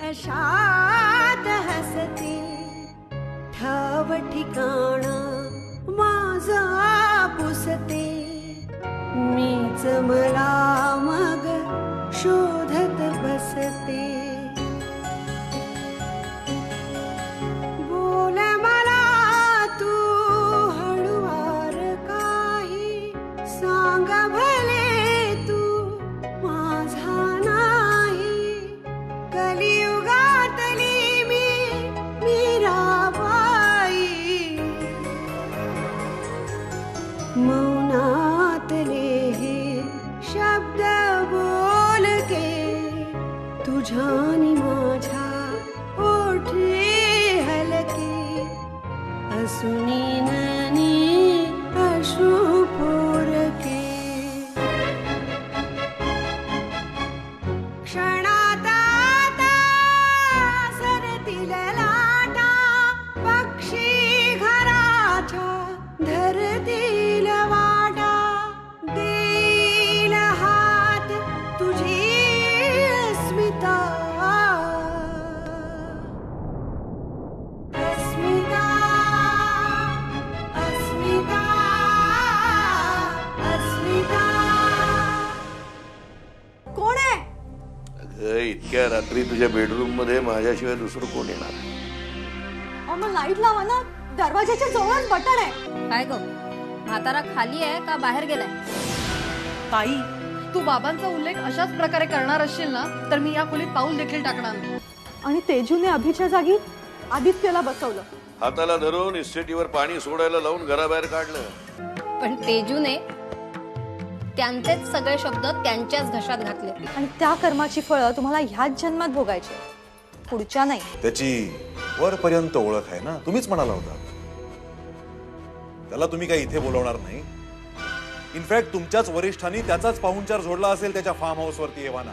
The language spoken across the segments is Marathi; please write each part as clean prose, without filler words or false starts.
अशात हसते ठाव ठिकाण माझा पुसते मीच मला मग शोधत बसते बोल मला तू हळुवार काही सांग भले तू माझा नाही कलियुगातली मीराबाई मौनातले हे शब्द बोलके तुझ्यानी माझ्या ओठे हलके असुनी ननी अश्रू पोरके क्षणात आता सरतील लाटा पक्षी घराच्या धरतील वाटा देईल हात तुझी अस्मिता अस्मिता अस्मिता अस्मिता कोण आहे? अगं इतक्या रात्री तुझ्या बेडरूम मध्ये माझ्याशिवाय दुसरं कोण येणार? मग लाईट लावा ना, दरवाजाच्या जवळच बटन आहे. काय ग म्हातारा खाली आहे का बाहेर गेलाय? ताई, तू बाबांचा उल्लेख अशाच प्रकारे करणार असशील ना तर मी या खोलीत पाऊल देखील टाकणार नाही. आणि तेजूने अभिच्या जागी आदित्यला बसवलं. हाताला धरून इस्टेटीवर पाणी सोडायला लावून घराबाहेर काढलं. पण तेजूने त्यांचेच सगळे शब्द त्यांच्याच घशात घातले. आणि त्या कर्माची फळं तुम्हाला ह्याच जन्मात भोगायची, पुढच्या नाही. त्याची वरपर्यंत ओळख आहे ना, तुम्हीच म्हणाला होता. त्याला तुम्ही काही इथे बोलवणार नाही. इनफॅक्ट तुमच्याच वरिष्ठांनी त्याचाच पाहुणचार जोडला असेल त्याच्या फार्म हाऊस वरती येवाना.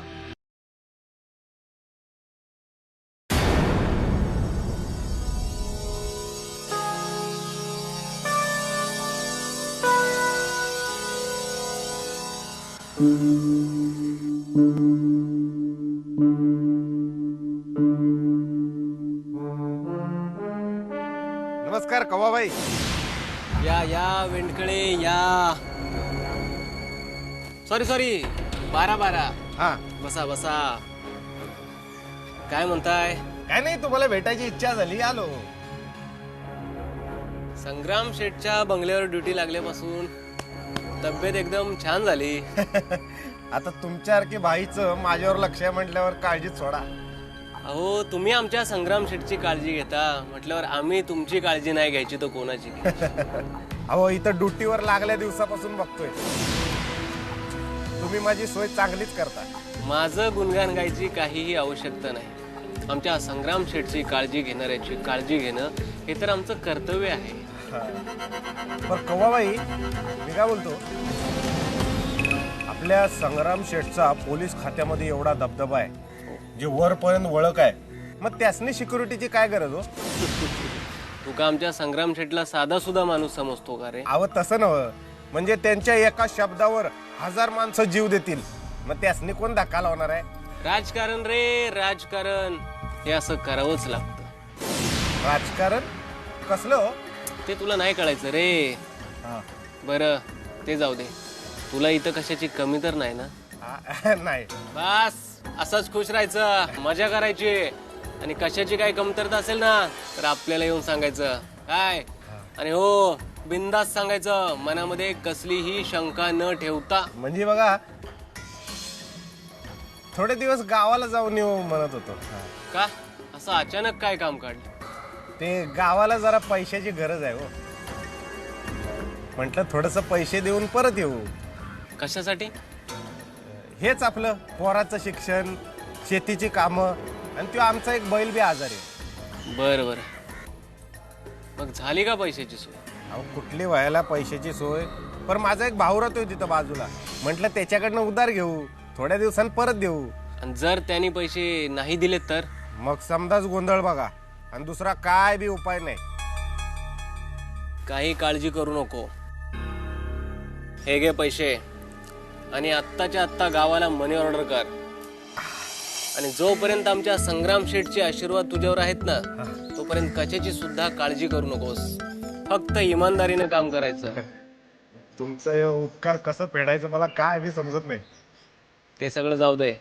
नमस्कार कवाबाई. या वेंडकडे या. सॉरी 12 हा बसा बसा. काय म्हणताय? काय नाही, तुम्हाला भेटायची इच्छा झाली, आलो. संग्राम शेठच्या बंगल्यावर ड्युटी लागल्यापासून तब्येत एकदम छान झाली. आता तुमच्यासारखी भाईचं माझ्यावर लक्ष आहे म्हटल्यावर काळजीच सोडा. अहो तुम्ही आमच्या संग्राम शेठची काळजी घेता म्हटल्यावर आम्ही तुमची काळजी नाही घ्यायची तर कोणाची? अहो इथं ड्युटीवर लागल्या दिवसापासून बघतोय तुम्ही माझी सोय चांगलीच करता. माझं गुणगान गायची काहीही आवश्यकता नाही. आमच्या संग्राम शेठची काळजी घेणाऱ्याची काळजी घेणं हे तर आमचं कर्तव्य आहे. पण कवाबाई मी काय बोलतो, आपल्या संग्राम शेठचा पोलीस खात्यामध्ये एवढा दबदबा आहे, जे वरपर्यंत ओळख आहे, मग त्यासनी सिक्युरिटीची काय गरज हो? तू का आमच्या संग्राम शेठला साधा सुद्धा माणूस समजतो का रे? अहो तसं नव्ह, म्हणजे त्यांच्या एका शब्दावर 1000 माणसं जीव देतील, मग त्यासनी कोण धक्का लावणार आहे? राजकारण रे राजकारण, हे असं करावंच लागतं. राजकारण कसलं हो? ते तुला नाही कळायचं रे. बरं ते जाऊ दे, तुला इथं कशाची कमी तर नाही ना? नाही. बस असंच खुश राहायचं, मजा करायची, आणि कशाची काही कमतरता असेल ना तर आपल्याला येऊन सांगायचं काय. आणि हो बिनधास्त सांगायचं, मनामध्ये कसलीही शंका न ठेवता. म्हणजे बघा, थोडे दिवस गावाला जाऊन येऊ म्हणत होतो. का असं अचानक काय काम काढलं? ते गावाला जरा पैशाची गरज आहे हो, म्हटलं थोडस पैसे देऊन परत येऊ. कशासाठी? हेच आपलं पोराचं शिक्षण, शेतीची कामं, आणि तो आमचा एक बैल बी आजारी आहे. बरं बरं, मग झाली का पैशाची सोय? अहो कुठली व्हायला पैशाची सोय, पण माझा एक भाऊ राहतोय तिथं बाजूला, म्हटलं त्याच्याकडनं उधार घेऊ, थोड्या दिवसांनी परत देऊ. आणि जर त्यांनी पैसे नाही दिले तर मग समजाच गोंधळ बघा, आणि दुसरा काय बी उपाय नाही. काही काळजी करू नको. हे घे पैसे आणि आत्ताच्या आत्ता गावाला मनी ऑर्डर कर. आणि जोपर्यंत आमच्या संग्राम शेठचे आशीर्वाद तुझ्यावर आहेत ना, तोपर्यंत कशाची सुद्धा काळजी करू नकोस. फक्त इमानदारीने काम करायचं. तुमचा हे उपकार कसं फेडायचं मला काय बी समजत नाही. ते सगळं जाऊ दे,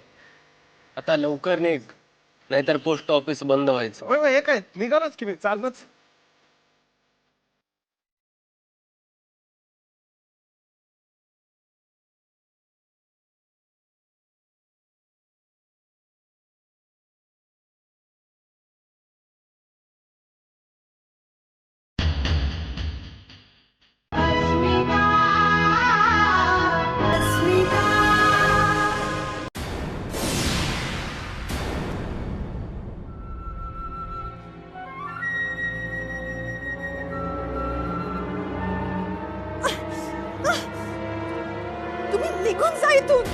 आता लवकर निघ, नाहीतर पोस्ट ऑफिस बंद व्हायचं. होय होय, हे काय निघालच की मी चालणंच. तुम्ही निघून जा इथून.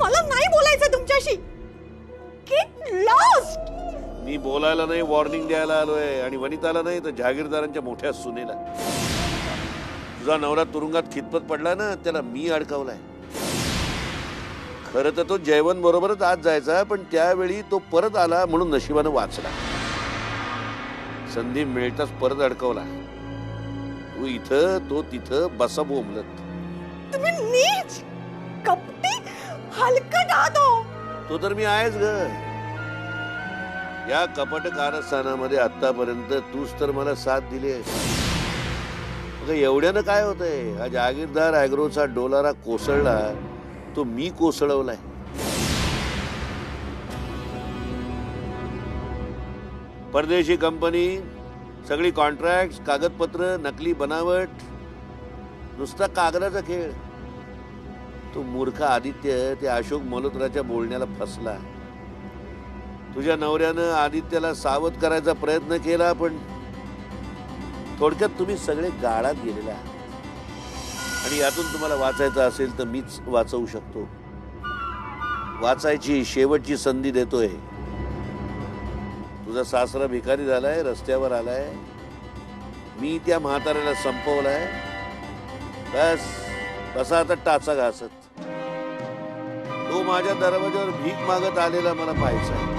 मला नाही बोलायचं तुमच्याशी. Get lost. मी बोलायला नाही, वॉर्निंग द्यायला आलोय. आणि वनिताला नाही तर जहागीरदारांच्या मोठ्या सुनेला. तुझा नवरा तुरुंगात खितपत पडला ना, त्याला मी अडकवलाय. खरं तर तो जयवंत बरोबरच आज जायचा, पण त्यावेळी तो परत आला म्हणून नशिबानं वाचला. संधी मिळताच परत अडकवला. तू इथं, तो तिथं, बसा बोंबलत. तुम्ही नीच, कपटी, हलकट आहात हो. तो तर मी आहेच ग. या कपट कारस्थानामध्ये आतापर्यंत तूच तर मला साथ दिली आहेस. एवढ्यानं काय होतंय? हा जहागीरदार ॲग्रोचा डोलारा कोसळला, तो मी कोसळवलाय. परदेशी कंपनी, सगळी कॉन्ट्रॅक्ट, कागदपत्र, नकली बनावट, नुसता कागदाचा खेळ. तो मूर्ख आदित्य त्या अशोक मल्होत्राच्या बोलण्याला फसला. तुझ्या नवऱ्यानं आदित्यला सावध करायचा प्रयत्न केला, पण थोडक्यात तुम्ही सगळे गाळात गेलेला आहात. आणि यातून तुम्हाला वाचायचं असेल तर मीच वाचवू शकतो. वाचायची शेवटची संधी देतोय. तुझा सासरा भिकारी झालाय, रस्त्यावर आलाय. मी त्या म्हाताऱ्याला संपवलाय. बस कसा आता टाचा घासत. तो माझ्या दरवाजावर भीक मागत आलेला मला पाहायचा.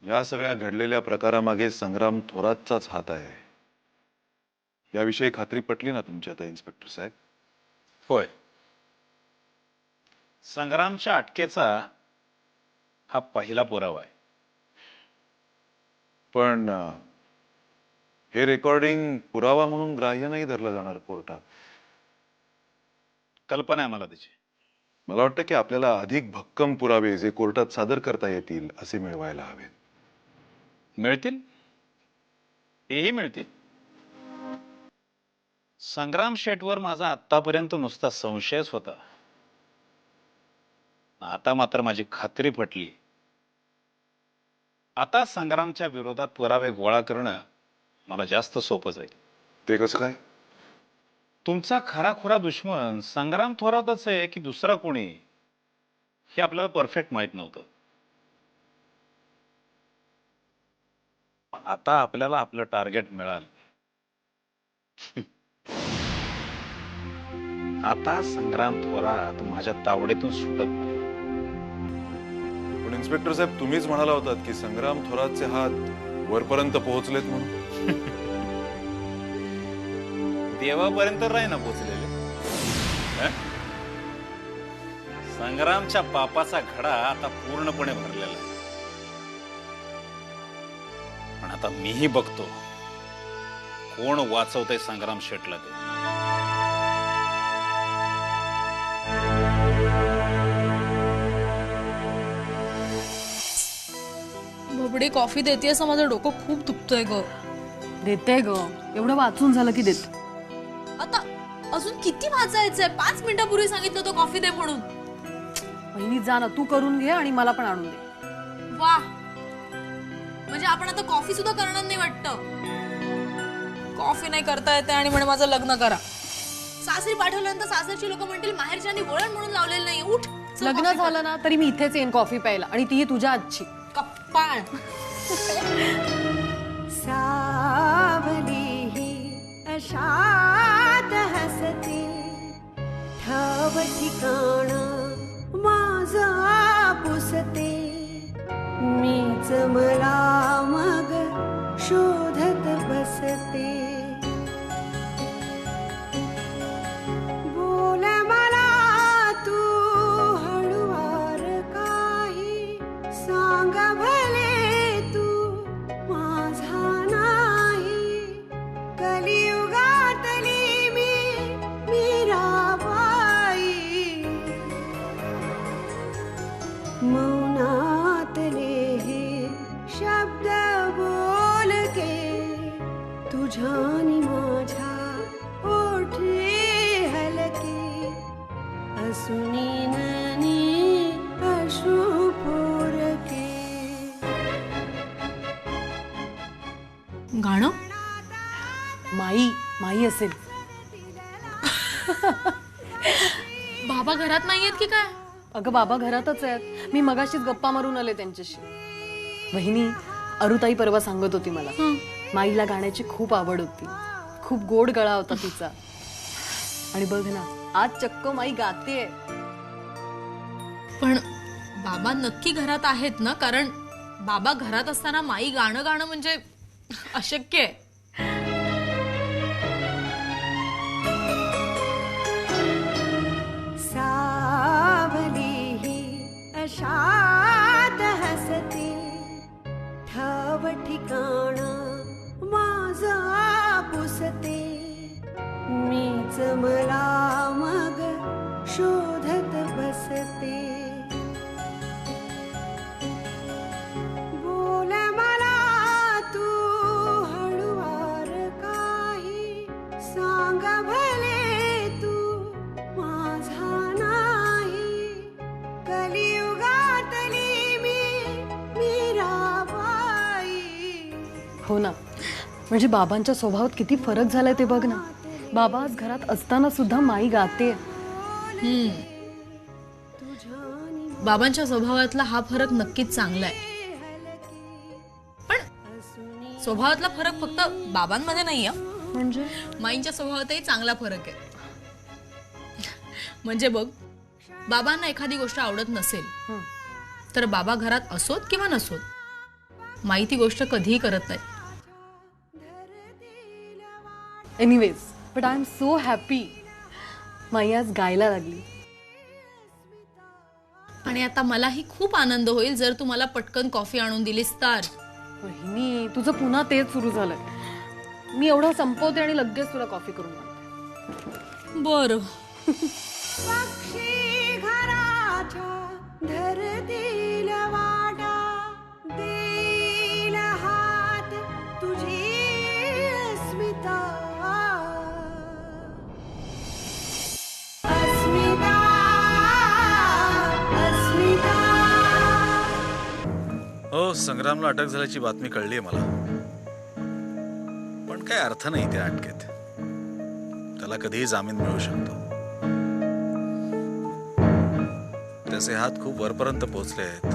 या सगळ्या घडलेल्या प्रकारामागे संग्राम थोरातचाच हात आहे. याविषयी खात्री पटली ना तुमच्या आता इन्स्पेक्टर साहेब? होय. संग्रामच्या अटकेचा हा पहिला पुरावा आहे. पण हे रेकॉर्डिंग पुरावा म्हणून ग्राह्य नाही धरलं जाणार कोर्टात. कल्पना आहे मला त्याची. मला वाटतं की आपल्याला अधिक भक्कम पुरावे जे कोर्टात सादर करता येतील असे मिळवायला हवेत. मिळतील, तेही मिळतील. संग्राम शेठवर माझा आतापर्यंत नुसता संशयच होता. आता मात्र माझी खात्री पटली. आता संग्रामच्या विरोधात पुरावे गोळा करणं मला जास्त सोपं जाईल. ते कसं काय? तुमचा खराखुरा दुश्मन संग्राम थोरातच आहे की दुसरा कोणी, हे आपल्याला परफेक्ट माहित नव्हतं. आता आपल्याला आपलं टार्गेट मिळालं. आता संग्राम थोरात माझ्या तावडीतून सुटत नाही. पण इन्स्पेक्टर साहेब, तुम्हीच म्हणाला होतात की संग्राम थोरातचे हात वरपर्यंत पोहोचलेत म्हणून. देवापर्यंत राही ना पोचलेले. संग्रामच्या पापाचा घडा आता पूर्णपणे भरलेला आहे. पण आता मीही बघतो कोण वाचवतंय संग्राम शेठला ते. बबडी कॉफी देते असं माझं डोकं खूप दुखतोय ग. देते ग, एवढं वाचून झालं की देते. आता अजून किती वाचायचंय? 5 मिनिटापूर्वी सांगितलं तो कॉफी दे म्हणून. वहिनी जा ना, तू करून घे आणि मला पण आणून दे. वा, म्हणजे आपण आता कॉफी सुद्धा करणार नाही वाटतं. कॉफी नाही करता येते आणि म्हणे माझं लग्न करा. सासरी पाठवल्यानंतर सासरची लोक म्हणतील माहेरच्यांनी वळण म्हणून लावलेलं नाही. उठ, चल लग्न कॉफी झालं ना तरी मी इथेच येईन कॉफी प्यायला, आणि ती तुझ्या आजची. कर. कप्पाळ. सावली ही अशात हसते, ठाव ठिकाण माझा पुसते, मीच मला मग शोधत बसते. बोल मला तू हळुवार काही, सांग भले तू माझा नाही. कलियुगातली मी मीराबाई, मौनातले हे शब्द बोल के, तुझ्यानी माझ्या ओठी हलके, असुनी ननी अश्रू पोरके. गाणं माई असेल. बाबा घरात नाहीयेत की काय? अगं बाबा घरातच आहेत, मी मगाशीच गप्पा मारून आले त्यांच्याशी. वहिनी, अरुताई परवा सांगत होती मला, माईला गाण्याची खूप आवड होती, खूप गोड गळा होता तिचा. आणि बघ ना, आज चक्क माई गातेय. पण बाबा नक्की घरात आहेत ना? कारण बाबा घरात असताना माई गाणं गाणं म्हणजे अशक्य आहे. सावली ही अशात हसते, ठाव ठिकाण माझा पुसते, मीच मला मग शोधत बसते. बोल मला तू हळुवार काही, सांग भले तू माझा नाही. कलियुगातली मी मीराबाई. हो ना, म्हणजे बाबांच्या स्वभावात किती फरक झालाय ते बघ ना. बाबा आज घरात असताना सुद्धा माई गाते. बाबांच्या स्वभावातला हा फरक नक्कीच चांगला आहे. पण स्वभावातला फरक फक्त बाबांमध्ये नाही आहे, म्हणजे माईंच्या स्वभावातही चांगला फरक आहे. म्हणजे बघ, बाबांना एखादी गोष्ट आवडत नसेल तर बाबा घरात असोत किंवा नसोत, माई ती गोष्ट कधीही करत नाही. Anyways, but I am so happy. माई आज गायला लागली. आणि आता मलाही खूप आनंद होईल जर तू मला पटकन कॉफी आणून दिलीस तर. वहिनी, तुझं पुन्हा तेच सुरू झालंय. मी एवढं संपवते आणि लगेच तुला कॉफी करून आणते. बरं. पक्षी घराच्या धरतील वाटा, देईल हात तुझी अस्मिता. अस्मिता, अस्मिता. हो, संग्रामला अटक झाल्याची बातमी कळली आहे मला, पण काय अर्थ नाही त्या अटकेत. त्याला कधीही जामीन मिळू शकतो. त्याचे हात खूप वरपर्यंत पोहोचले आहेत.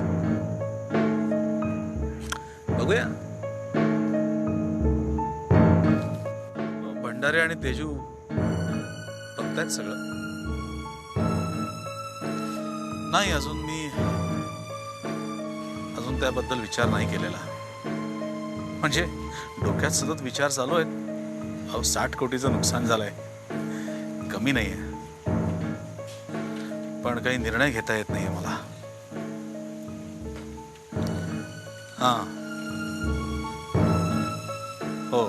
बघूया. भंडारे आणि तेजू बघतायत सगळं. नाही, अजून त्याबद्दल विचार नाही केलेला. म्हणजे डोक्यात सतत विचार चालू आहेत. 60 कोटीचं नुकसान झालंय, कमी नाहीये. पण काही निर्णय घेता येत नाहीये मला. हा, हो,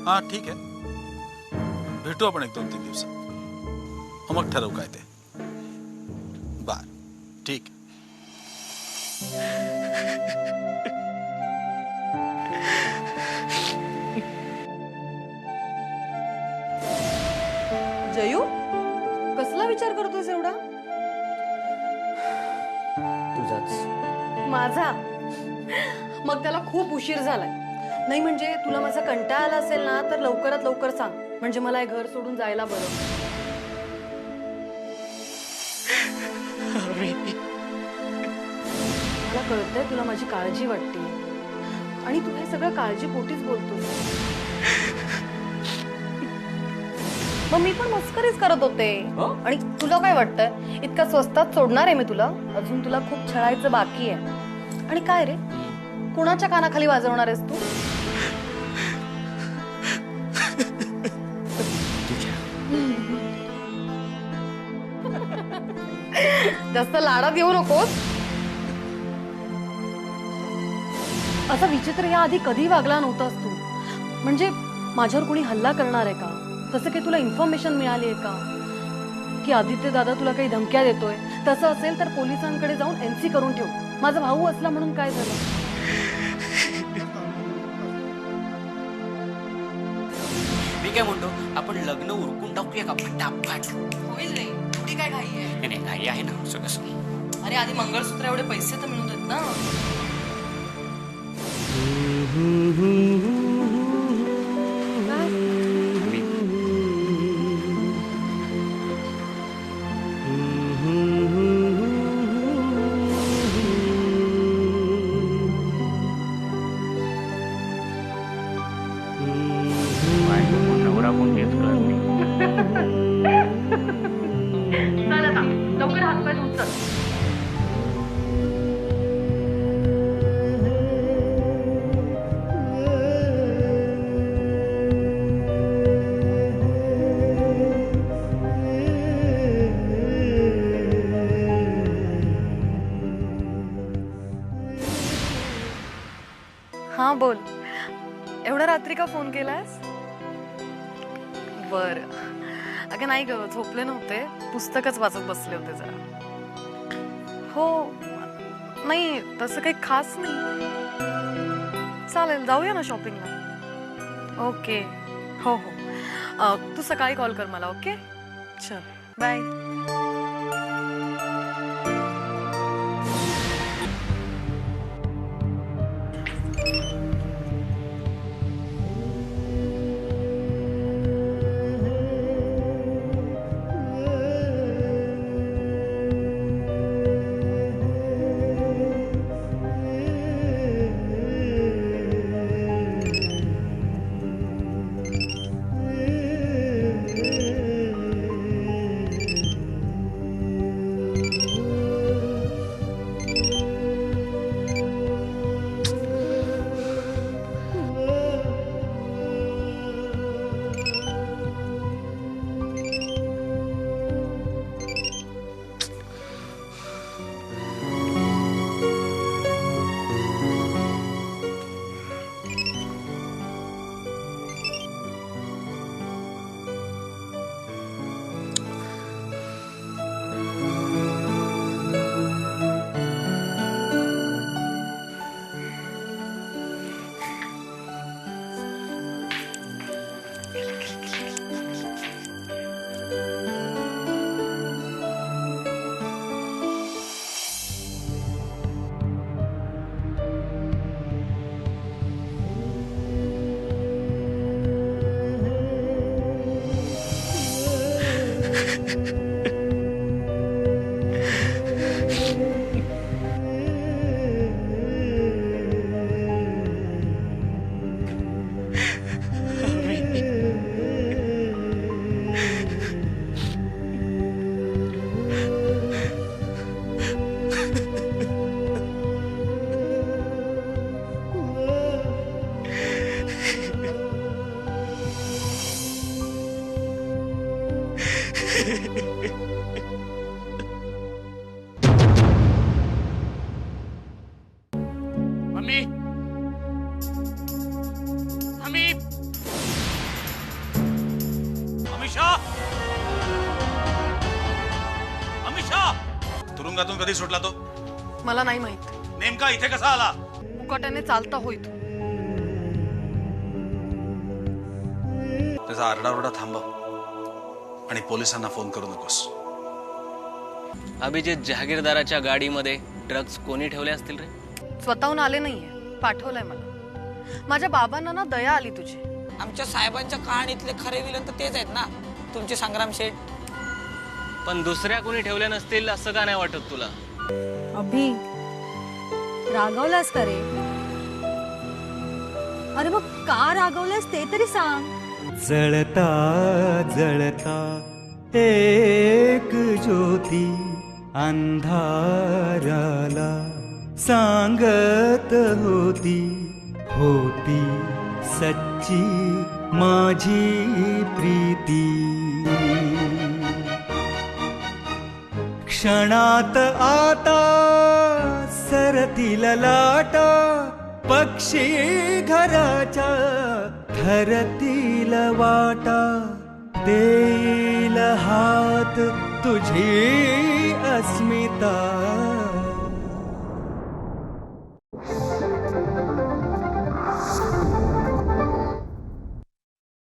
हा, ठीक आहे. भेटू आपण 1-2-3 दिवसात. मग ठरवू काय ते. बर, ठीक. जयू, कसला विचार करतोस एवढा? तुझाच. माझा? मग त्याला खूप उशीर झालाय. नाही म्हणजे तुला माझा कंटाळा आला असेल ना तर लवकरात लवकर सांग, म्हणजे मला हे घर सोडून जायला बरं. मला कळतंय तुला माझी काळजी वाटते आणि तू हे सगळं काळजीपोटीच बोलतोस. मग मी पण मस्करीच करत होते. आणि तुला काय वाटतंय इतका स्वस्तात सोडणार आहे मी तुला? अजून तुला खूप छळायचं बाकी आहे. आणि काय रे, कोणाच्या कानाखाली वाजवणार आहेस तू? जास्त लाडात येऊ नकोस. असा विचित्र या आधी कधी वागला नव्हतास तू. म्हणजे माझ्यावर कोणी हल्ला करणार आहे का, तसं काही तुला इन्फॉर्मेशन मिळाली आहे का की आदित्य दादा तुला काही धमक्या देतोय? तसं असेल तर पोलिसांकडे जाऊन NC करून ठेव. माझा भाऊ असला म्हणून काय झालं? मी काय म्हणतो, आपण लग्न उरकून टाकूया का फटाफट? होईल रे, थोडी काय घाई आहे? नाही घाई आहे ना कसं. अरे आधी मंगळसूत्र एवढे पैसे तर मिळून देत ना. लवकर हात पाय धुत चल. हा बोल. एवढ्या रात्री का फोन केलास? बर. अगं नाही ग, झोपले नव्हते, पुस्तकच वाचत बसले होते जरा. हो नाही तसं काही खास नाही. चालेल जाऊया ना शॉपिंगला. ओके हो हो. तू सकाळी कॉल कर मला. ओके चल bye. Mummy, mummy, Amisha, Amisha, तुरुंगातून कधी सुटला तो? मला नाही माहित. नेमका इथे कसा आला? मुकाट्याने चालता होईत. त्याचा आरडाओरडा थांबव. आणि पोलिसांना फोन करू नकोस. अभिजित जहागीरदाराच्या गाडीमध्ये ड्रग्ज कोणी ठेवले असतील रे? स्वतःहून आले नाहीये, पाठवलंय मला. माझ्या बाबांना ना दया आली तुझी. आमच्या साहेबांच्या कहाणीतले खरे विलन तर तेच आहेत ना, तुमचे संग्राम शेठ. पण दुसऱ्या कोणी ठेवल्या नसतील असं का नाही वाटत तुला? अभि, रागवलास का रे? अरे मग का रागवलास ते तरी सांग. जळता जळता एक ज्योती अंधाराला सांगत होती, होती सच्ची माझी प्रीती. क्षणात आता सरतील लाटा, पक्षी घराच्या धरतील वाटा. देईल हात तुझी अस्मिता,